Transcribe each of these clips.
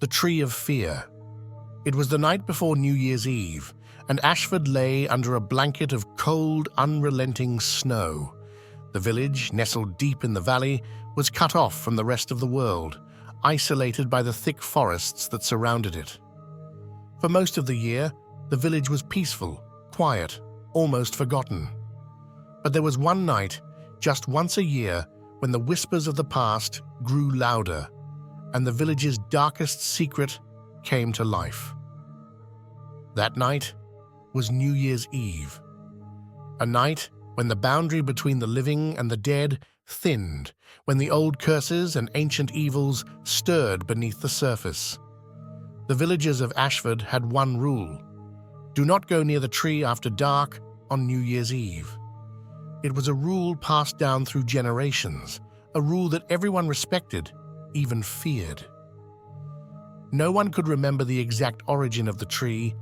The Tree of Fear. It was the night before New Year's Eve, and Ashford lay under a blanket of cold, unrelenting snow. The village, nestled deep in the valley, was cut off from the rest of the world, isolated by the thick forests that surrounded it. For most of the year, the village was peaceful, quiet, almost forgotten. But there was one night, just once a year, when the whispers of the past grew louder, and the village's darkest secret came to life. That night was New Year's Eve, a night when the boundary between the living and the dead thinned, when the old curses and ancient evils stirred beneath the surface. The villagers of Ashford had one rule: do not go near the tree after dark on New Year's Eve. It was a rule passed down through generations, a rule that everyone respected, even feared. No one could remember the exact origin of the tree,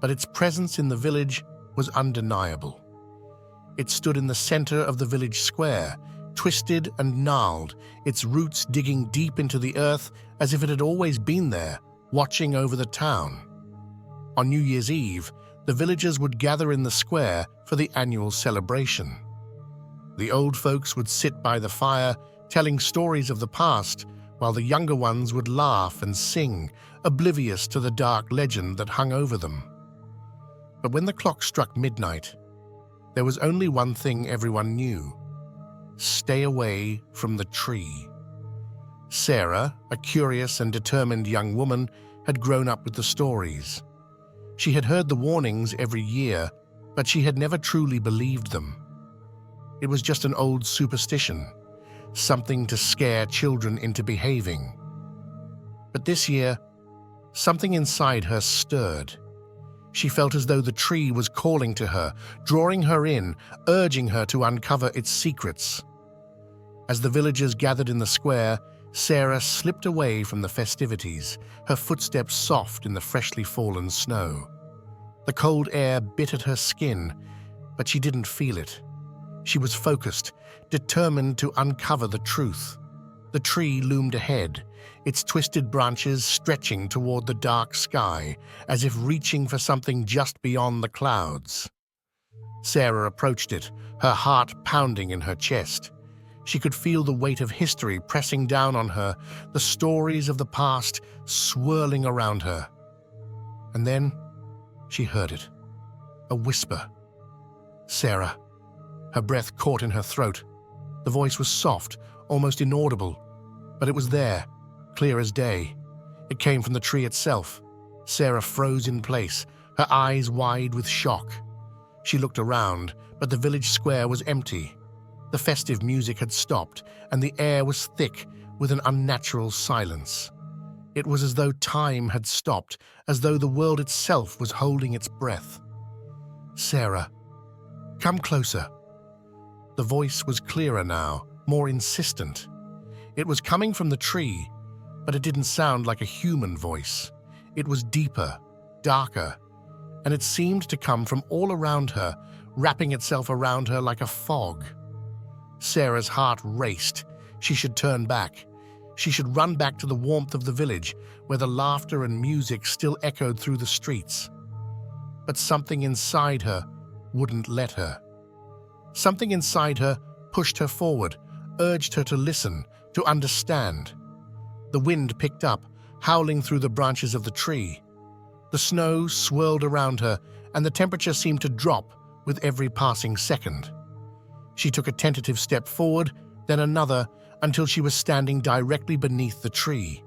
but its presence in the village was undeniable. It stood in the center of the village square, twisted and gnarled, its roots digging deep into the earth as if it had always been there, watching over the town. On New Year's Eve, the villagers would gather in the square for the annual celebration. The old folks would sit by the fire, telling stories of the past, while the younger ones would laugh and sing, oblivious to the dark legend that hung over them. But when the clock struck midnight, there was only one thing everyone knew: stay away from the tree. Sarah, a curious and determined young woman, had grown up with the stories. She had heard the warnings every year, but she had never truly believed them. It was just an old superstition, something to scare children into behaving. But this year, something inside her stirred. She felt as though the tree was calling to her, drawing her in, urging her to uncover its secrets. As the villagers gathered in the square, Sarah slipped away from the festivities, her footsteps soft in the freshly fallen snow. The cold air bit at her skin, but she didn't feel it. She was focused, determined to uncover the truth. The tree loomed ahead, its twisted branches stretching toward the dark sky, as if reaching for something just beyond the clouds. Sarah approached it, her heart pounding in her chest. She could feel the weight of history pressing down on her, the stories of the past swirling around her. And then she heard it, a whisper. Sarah. Her breath caught in her throat. The voice was soft, almost inaudible, but it was there, clear as day. It came from the tree itself. Sarah froze in place, her eyes wide with shock. She looked around, but the village square was empty. The festive music had stopped, and the air was thick with an unnatural silence. It was as though time had stopped, as though the world itself was holding its breath. Sarah, come closer. The voice was clearer now, more insistent. It was coming from the tree, but it didn't sound like a human voice. It was deeper, darker, and it seemed to come from all around her, wrapping itself around her like a fog. Sarah's heart raced. She should turn back. She should run back to the warmth of the village, where the laughter and music still echoed through the streets. But something inside her wouldn't let her. Something inside her pushed her forward, urged her to listen, to understand. The wind picked up, howling through the branches of the tree. The snow swirled around her, and the temperature seemed to drop with every passing second. She took a tentative step forward, then another, until she was standing directly beneath the tree.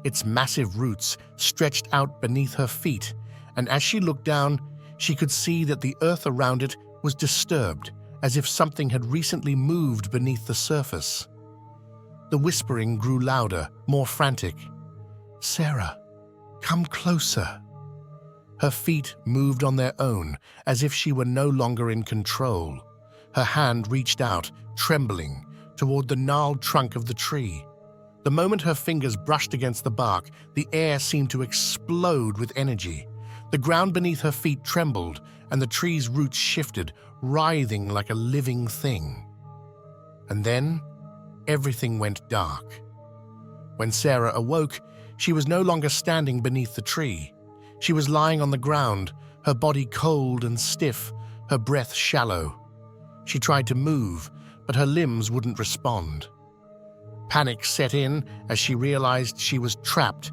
Its massive roots stretched out beneath her feet, and as she looked down, she could see that the earth around it was disturbed, as if something had recently moved beneath the surface. The whispering grew louder, more frantic. Sarah, come closer. Her feet moved on their own, as if she were no longer in control. Her hand reached out, trembling, toward the gnarled trunk of the tree. The moment her fingers brushed against the bark, the air seemed to explode with energy. The ground beneath her feet trembled, and the tree's roots shifted, writhing like a living thing. And then, everything went dark. When Sarah awoke, She was no longer standing beneath the tree. She was lying on the ground, her body cold and stiff, her breath shallow. She tried to move, but her limbs wouldn't respond. Panic set in as she realized she was trapped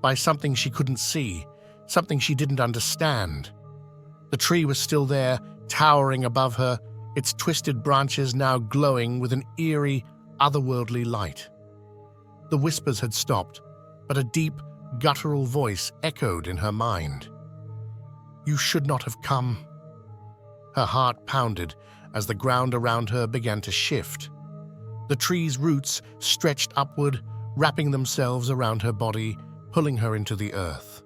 by something she couldn't see, something she didn't understand. The tree was still there, towering above her, its twisted branches now glowing with an eerie, otherworldly light. The whispers had stopped, but a deep, guttural voice echoed in her mind. "You should not have come." Her heart pounded as the ground around her began to shift. The tree's roots stretched upward, wrapping themselves around her body, pulling her into the earth.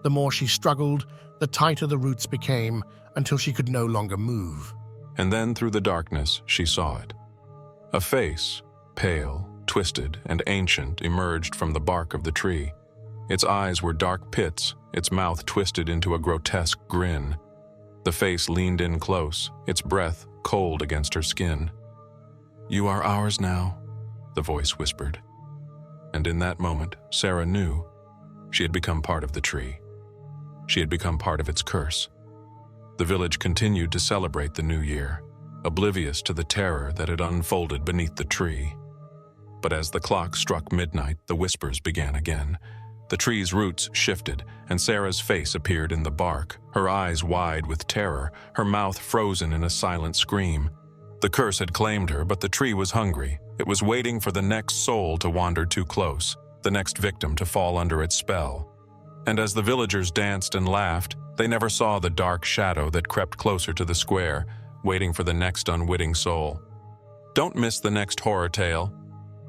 The more she struggled, the tighter the roots became until she could no longer move. And then through the darkness, she saw it. A face, pale, twisted, and ancient, emerged from the bark of the tree. Its eyes were dark pits, its mouth twisted into a grotesque grin. The face leaned in close, its breath cold against her skin. "You are ours now," the voice whispered. And in that moment, Sarah knew she had become part of the tree. She had become part of its curse. The village continued to celebrate the new year, oblivious to the terror that had unfolded beneath the tree. But as the clock struck midnight, the whispers began again. The tree's roots shifted, and Sarah's face appeared in the bark, her eyes wide with terror, her mouth frozen in a silent scream. The curse had claimed her, but the tree was hungry. It was waiting for the next soul to wander too close, the next victim to fall under its spell. And as the villagers danced and laughed, they never saw the dark shadow that crept closer to the square, waiting for the next unwitting soul. Don't miss the next horror tale.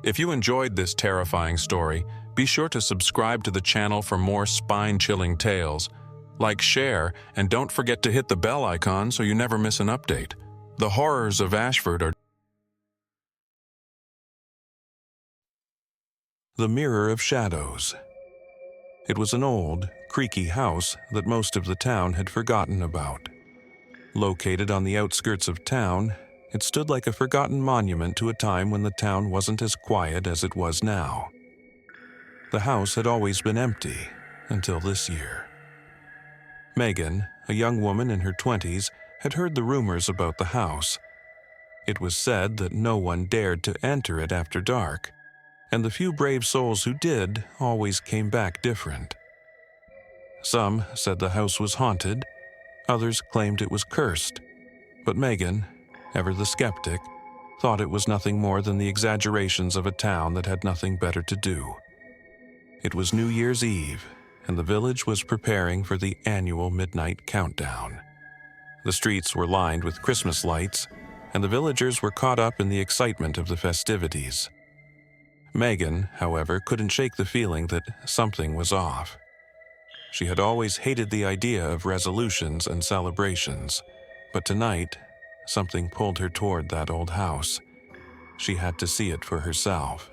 If you enjoyed this terrifying story, be sure to subscribe to the channel for more spine-chilling tales. Like, share, and don't forget to hit the bell icon so you never miss an update. The horrors of Ashford are... The Mirror of Shadows. It was an old, creaky house that most of the town had forgotten about. Located on the outskirts of town, it stood like a forgotten monument to a time when the town wasn't as quiet as it was now. The house had always been empty until this year. Megan, a young woman in her 20s, had heard the rumors about the house. It was said that no one dared to enter it after dark, and the few brave souls who did always came back different. Some said the house was haunted, others claimed it was cursed, but Megan, ever the skeptic, thought it was nothing more than the exaggerations of a town that had nothing better to do. It was New Year's Eve, and the village was preparing for the annual midnight countdown. The streets were lined with Christmas lights, and the villagers were caught up in the excitement of the festivities. Megan, however, couldn't shake the feeling that something was off. She had always hated the idea of resolutions and celebrations, but tonight, something pulled her toward that old house. She had to see it for herself.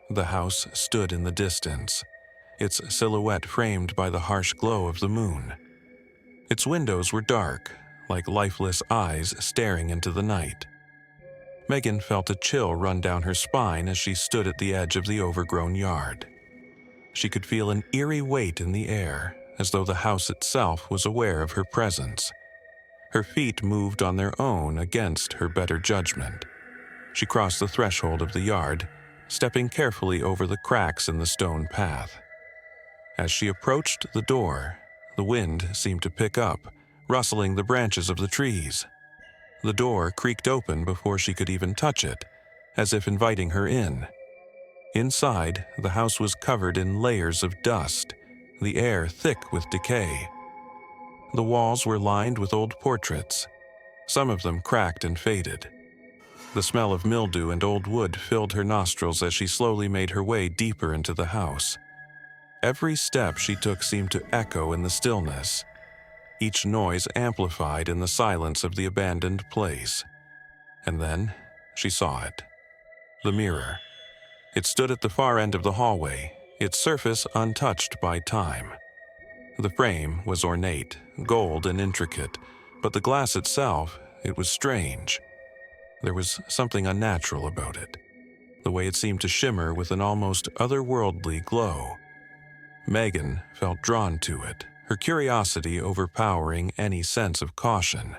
The house stood in the distance, its silhouette framed by the harsh glow of the moon. Its windows were dark, like lifeless eyes staring into the night. Megan felt a chill run down her spine as she stood at the edge of the overgrown yard. She could feel an eerie weight in the air, as though the house itself was aware of her presence. Her feet moved on their own against her better judgment. She crossed the threshold of the yard, stepping carefully over the cracks in the stone path. As she approached the door, the wind seemed to pick up, rustling the branches of the trees. The door creaked open before she could even touch it, as if inviting her in. Inside, the house was covered in layers of dust, the air thick with decay. The walls were lined with old portraits, some of them cracked and faded. The smell of mildew and old wood filled her nostrils as she slowly made her way deeper into the house. Every step she took seemed to echo in the stillness, each noise amplified in the silence of the abandoned place. And then she saw it. The mirror. It stood at the far end of the hallway, its surface untouched by time. The frame was ornate, gold and intricate, but the glass itself, it was strange. There was something unnatural about it. the way it seemed to shimmer with an almost otherworldly glow. Megan felt drawn to it, her curiosity overpowering any sense of caution.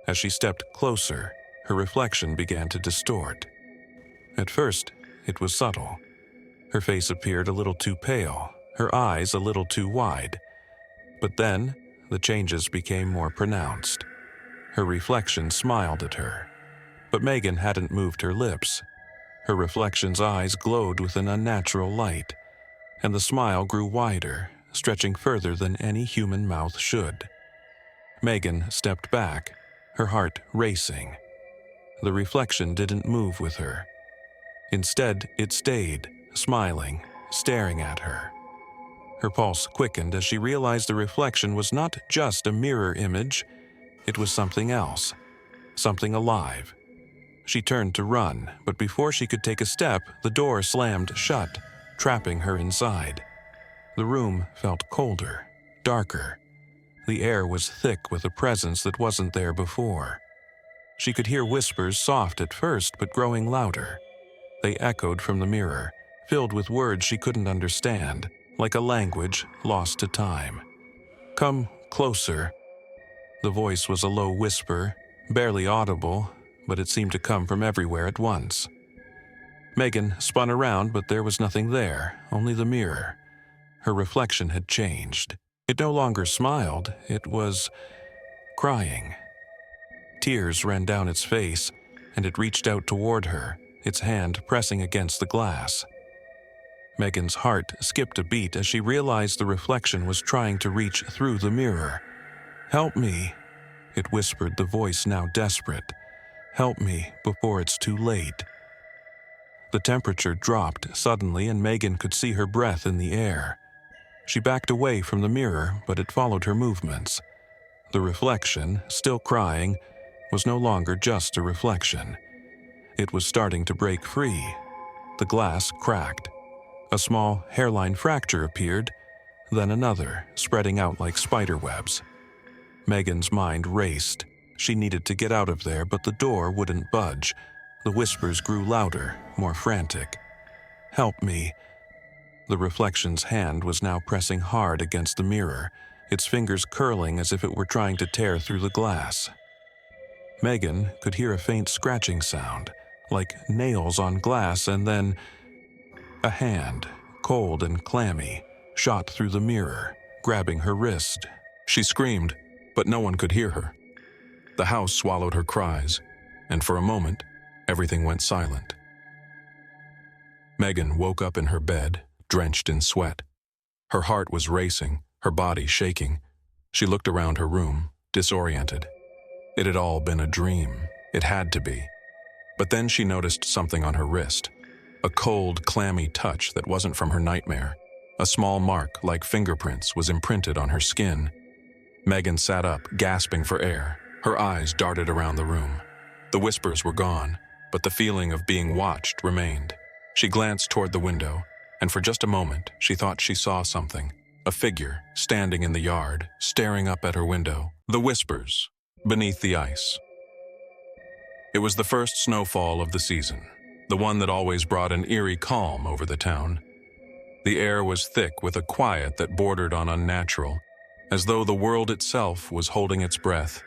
As she stepped closer, her reflection began to distort. At first, it was subtle. Her face appeared a little too pale, her eyes a little too wide. But then, the changes became more pronounced. Her reflection smiled at her, but Megan hadn't moved her lips. Her reflection's eyes glowed with an unnatural light, and the smile grew wider, stretching further than any human mouth should. Megan stepped back, her heart racing. The reflection didn't move with her. Instead, it stayed, smiling, staring at her. Her pulse quickened as she realized the reflection was not just a mirror image, it was something else, something alive. She turned to run, but before she could take a step, the door slammed shut, trapping her inside. The room felt colder, darker. The air was thick with a presence that wasn't there before. She could hear whispers, soft at first but growing louder. They echoed from the mirror, filled with words she couldn't understand, like a language lost to time. "Come closer." The voice was a low whisper, barely audible, but it seemed to come from everywhere at once. Megan spun around, but there was nothing there, only the mirror. Her reflection had changed. It no longer smiled, it was crying. Tears ran down its face, and it reached out toward her, its hand pressing against the glass. Megan's heart skipped a beat as she realized the reflection was trying to reach through the mirror. "Help me," it whispered, the voice now desperate. "Help me before it's too late." The temperature dropped suddenly and Megan could see her breath in the air. She backed away from the mirror, but it followed her movements. The reflection, still crying, was no longer just a reflection. It was starting to break free. The glass cracked. A small hairline fracture appeared, then another, spreading out like spider webs. Megan's mind raced. She needed to get out of there, but the door wouldn't budge. The whispers grew louder, more frantic. "Help me." The reflection's hand was now pressing hard against the mirror, its fingers curling as if it were trying to tear through the glass. Megan could hear a faint scratching sound, like nails on glass, and then a hand, cold and clammy, shot through the mirror, grabbing her wrist. She screamed, but no one could hear her. The house swallowed her cries, and for a moment, everything went silent. Megan woke up in her bed, drenched in sweat. Her heart was racing, her body shaking. She looked around her room, disoriented. It had all been a dream. It had to be. But then she noticed something on her wrist. A cold, clammy touch that wasn't from her nightmare. A small mark, like fingerprints, was imprinted on her skin. Megan sat up, gasping for air. Her eyes darted around the room. The whispers were gone, but the feeling of being watched remained. She glanced toward the window, and for just a moment, she thought she saw something. A figure, standing in the yard, staring up at her window. The whispers, beneath the ice. It was the first snowfall of the season, the one that always brought an eerie calm over the town. The air was thick with a quiet that bordered on unnatural, as though the world itself was holding its breath.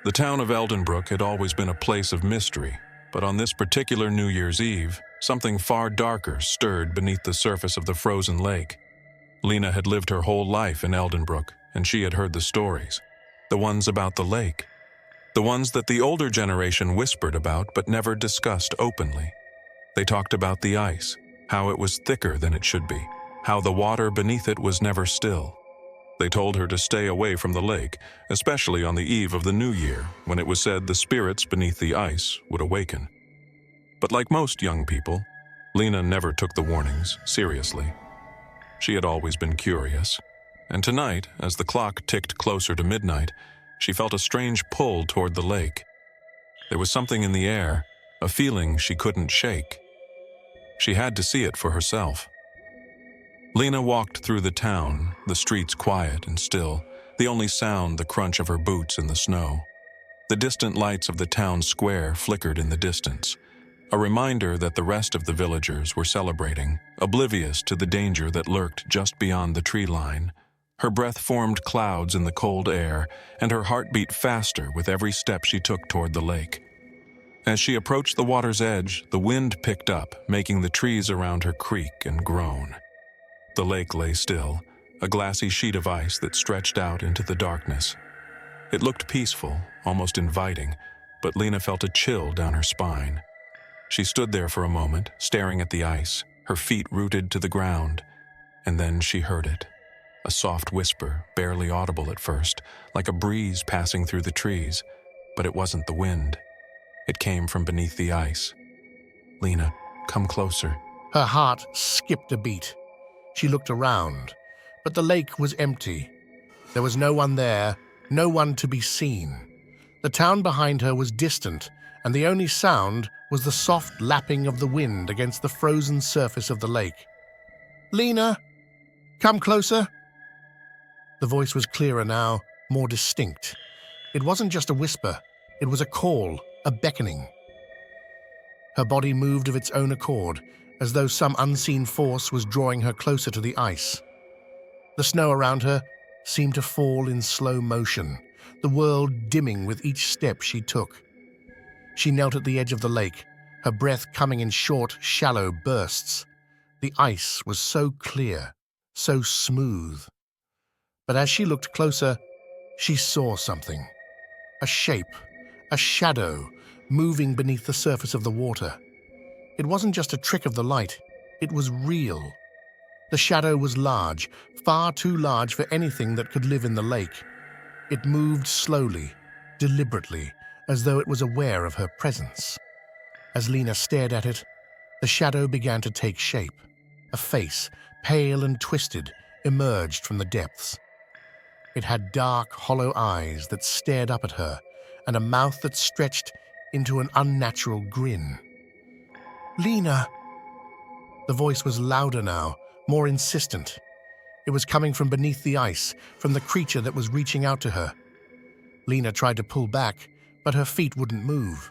The town of Eldenbrook had always been a place of mystery, but on this particular New Year's Eve, something far darker stirred beneath the surface of the frozen lake. Lena had lived her whole life in Eldenbrook, and she had heard the stories. The ones about the lake. The ones that the older generation whispered about but never discussed openly. They talked about the ice, how it was thicker than it should be, how the water beneath it was never still. They told her to stay away from the lake, especially on the eve of the New Year, when it was said the spirits beneath the ice would awaken. But like most young people, Lena never took the warnings seriously. She had always been curious, and tonight, as the clock ticked closer to midnight, she felt a strange pull toward the lake. There was something in the air, a feeling she couldn't shake. She had to see it for herself. Lena walked through the town, the streets quiet and still, the only sound the crunch of her boots in the snow. The distant lights of the town square flickered in the distance. a reminder that the rest of the villagers were celebrating, oblivious to the danger that lurked just beyond the tree line. Her breath formed clouds in the cold air, and her heart beat faster with every step she took toward the lake. As she approached the water's edge, the wind picked up, making the trees around her creak and groan. The lake lay still, a glassy sheet of ice that stretched out into the darkness. It looked peaceful, almost inviting, but Lena felt a chill down her spine. She stood there for a moment, staring at the ice, her feet rooted to the ground, and then she heard it. A soft whisper, barely audible at first, like a breeze passing through the trees, but it wasn't the wind. It came from beneath the ice. "Lena, come closer." Her heart skipped a beat. She looked around, but the lake was empty. There was no one there, no one to be seen. The town behind her was distant, and the only sound was the soft lapping of the wind against the frozen surface of the lake. "Lena, come closer." The voice was clearer now, more distinct. It wasn't just a whisper, it was a call, a beckoning. Her body moved of its own accord, as though some unseen force was drawing her closer to the ice. The snow around her seemed to fall in slow motion, the world dimming with each step she took. She knelt at the edge of the lake, her breath coming in short, shallow bursts. The ice was so clear, so smooth. But as she looked closer, she saw something. A shape, a shadow, moving beneath the surface of the water. It wasn't just a trick of the light, it was real. The shadow was large, far too large for anything that could live in the lake. It moved slowly, deliberately, as though it was aware of her presence. As Lena stared at it, the shadow began to take shape. A face, pale and twisted, emerged from the depths. It had dark, hollow eyes that stared up at her, and a mouth that stretched into an unnatural grin. "Lena!" The voice was louder now, more insistent. It was coming from beneath the ice, from the creature that was reaching out to her. Lena tried to pull back, but her feet wouldn't move.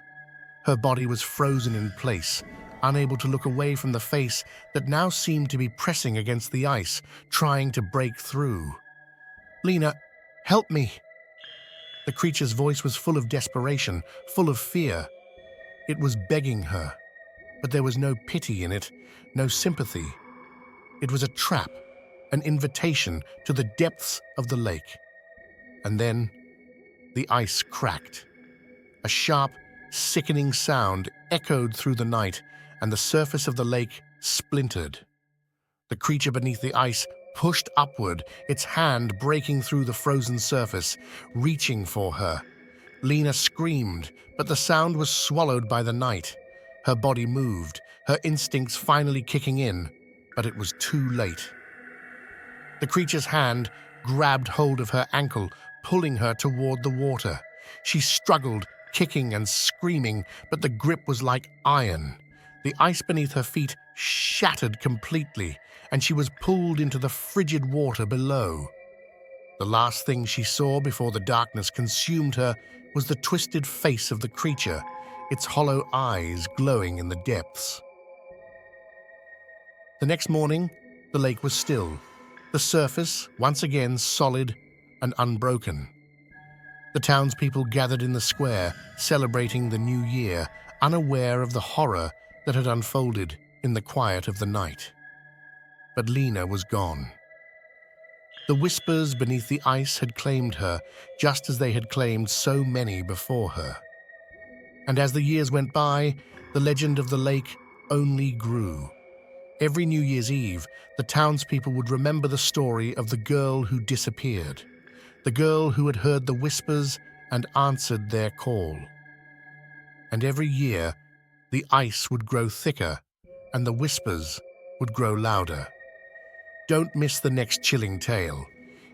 Her body was frozen in place, unable to look away from the face that now seemed to be pressing against the ice, trying to break through. "Lena, help me!" The creature's voice was full of desperation, full of fear. It was begging her, but there was no pity in it, no sympathy. It was a trap, an invitation to the depths of the lake. And then the ice cracked. A sharp, sickening sound echoed through the night, and the surface of the lake splintered. The creature beneath the ice pushed upward, its hand breaking through the frozen surface, reaching for her. Lena screamed, but the sound was swallowed by the night. Her body moved, her instincts finally kicking in, but it was too late. The creature's hand grabbed hold of her ankle, pulling her toward the water. She struggled, kicking and screaming, but the grip was like iron. The ice beneath her feet shattered completely, and she was pulled into the frigid water below. The last thing she saw before the darkness consumed her was the twisted face of the creature, its hollow eyes glowing in the depths. The next morning, the lake was still, the surface once again solid and unbroken. The townspeople gathered in the square, celebrating the new year, unaware of the horror that had unfolded in the quiet of the night. But Lena was gone. The whispers beneath the ice had claimed her, just as they had claimed so many before her. And as the years went by, the legend of the lake only grew. Every New Year's Eve, the townspeople would remember the story of the girl who disappeared, the girl who had heard the whispers and answered their call. And every year, the ice would grow thicker and the whispers would grow louder. Don't miss the next chilling tale.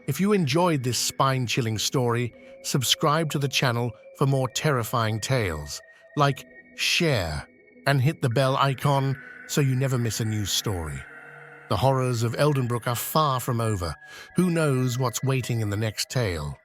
If you enjoyed this spine-chilling story, subscribe to the channel for more terrifying tales. Like, share, and hit the bell icon so you never miss a new story. The horrors of Eldenbrook are far from over. Who knows what's waiting in the next tale?